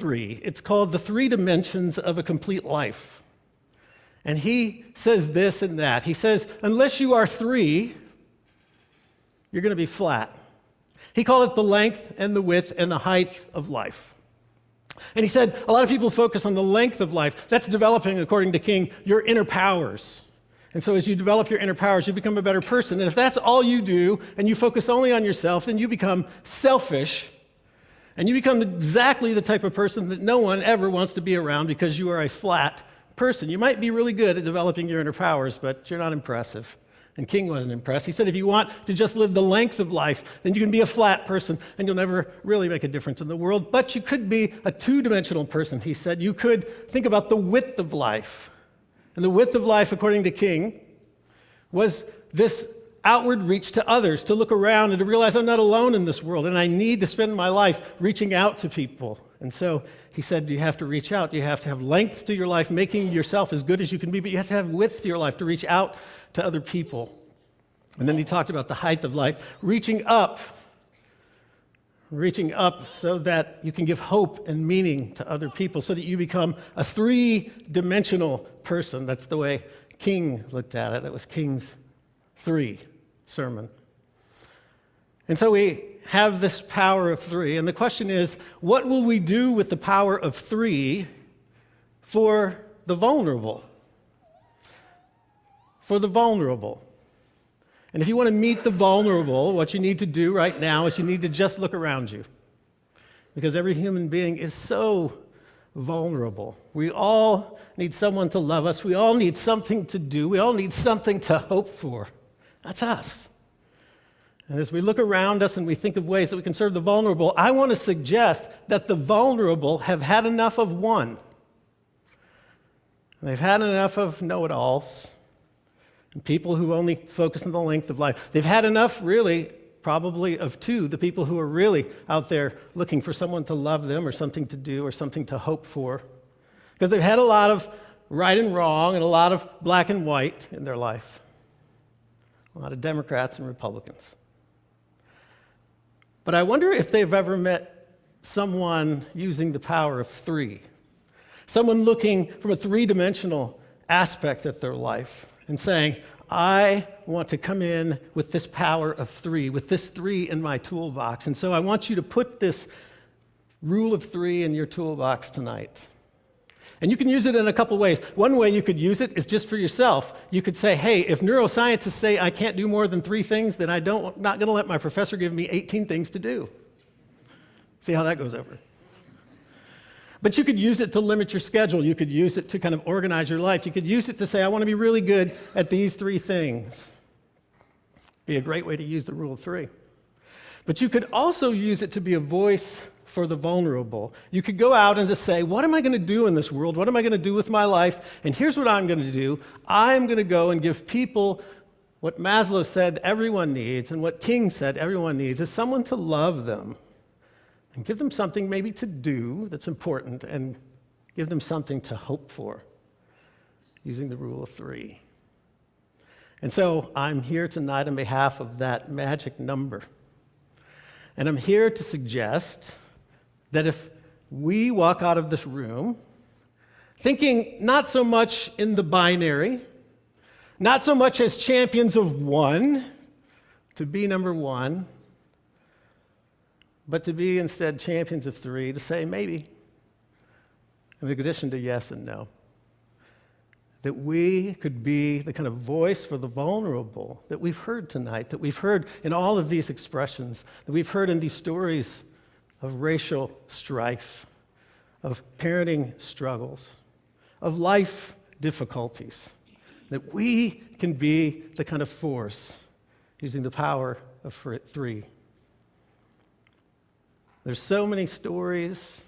3. It's called The Three Dimensions of a Complete Life. And he says this and that. He says, unless you are 3, you're going to be flat. He called it the length and the width and the height of life. And he said, a lot of people focus on the length of life. That's developing, according to King, your inner powers. And so as you develop your inner powers, you become a better person. And if that's all you do, and you focus only on yourself, then you become selfish, and you become exactly the type of person that no one ever wants to be around because you are a flat person. You might be really good at developing your inner powers, but you're not impressive. And King wasn't impressed. He said, if you want to just live the length of life, then you can be a flat person, and you'll never really make a difference in the world. But you could be a two-dimensional person, he said. You could think about the width of life. And the width of life, according to King, was this outward reach to others, to look around and to realize I'm not alone in this world, and I need to spend my life reaching out to people. And so he said, you have to reach out. You have to have length to your life, making yourself as good as you can be, but you have to have width to your life to reach out to other people. And then he talked about the height of life, reaching up so that you can give hope and meaning to other people, so that you become a three-dimensional person. That's the way King looked at it. That was King's 3 sermon. And so we have this power of 3, and the question is, what will we do with the power of 3 for the vulnerable? For the vulnerable. And if you want to meet the vulnerable, what you need to do right now is you need to just look around you. Because every human being is so vulnerable. We all need someone to love us. We all need something to do. We all need something to hope for. That's us. And as we look around us and we think of ways that we can serve the vulnerable, I want to suggest that the vulnerable have had enough of one. They've had enough of know-it-alls and people who only focus on the length of life. They've had enough, really, probably of 2, the people who are really out there looking for someone to love them or something to do or something to hope for. Because they've had a lot of right and wrong and a lot of black and white in their life. A lot of Democrats and Republicans. But I wonder if they've ever met someone using the power of 3. Someone looking from a 3-dimensional aspect at their life and saying, I want to come in with this power of 3, with this 3 in my toolbox. And so I want you to put this rule of 3 in your toolbox tonight. And you can use it in a couple ways. One way you could use it is just for yourself. You could say, hey, if neuroscientists say I can't do more than 3 things, then I'm not going to let my professor give me 18 things to do. See how that goes over. But you could use it to limit your schedule. You could use it to kind of organize your life. You could use it to say, I want to be really good at these 3 things. Be a great way to use the rule of 3. But you could also use it to be a voice for the vulnerable. You could go out and just say, what am I going to do in this world? What am I going to do with my life? And here's what I'm going to do. I'm going to go and give people what Maslow said everyone needs, and what King said everyone needs, is someone to love them. And give them something maybe to do that's important, and give them something to hope for, using the rule of 3. And so I'm here tonight on behalf of that magic number. And I'm here to suggest that if we walk out of this room thinking not so much in the binary, not so much as champions of 1, to be number 1, but to be instead champions of 3, to say maybe, in addition to yes and no, that we could be the kind of voice for the vulnerable that we've heard tonight, that we've heard in all of these expressions, that we've heard in these stories of racial strife, of parenting struggles, of life difficulties, that we can be the kind of force using the power of 3. There's so many stories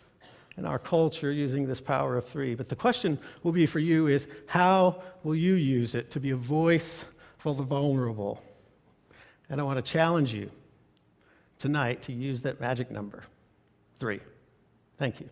in our culture using this power of 3, but the question will be for you is, how will you use it to be a voice for the vulnerable? And I want to challenge you tonight to use that magic number, 3. Thank you.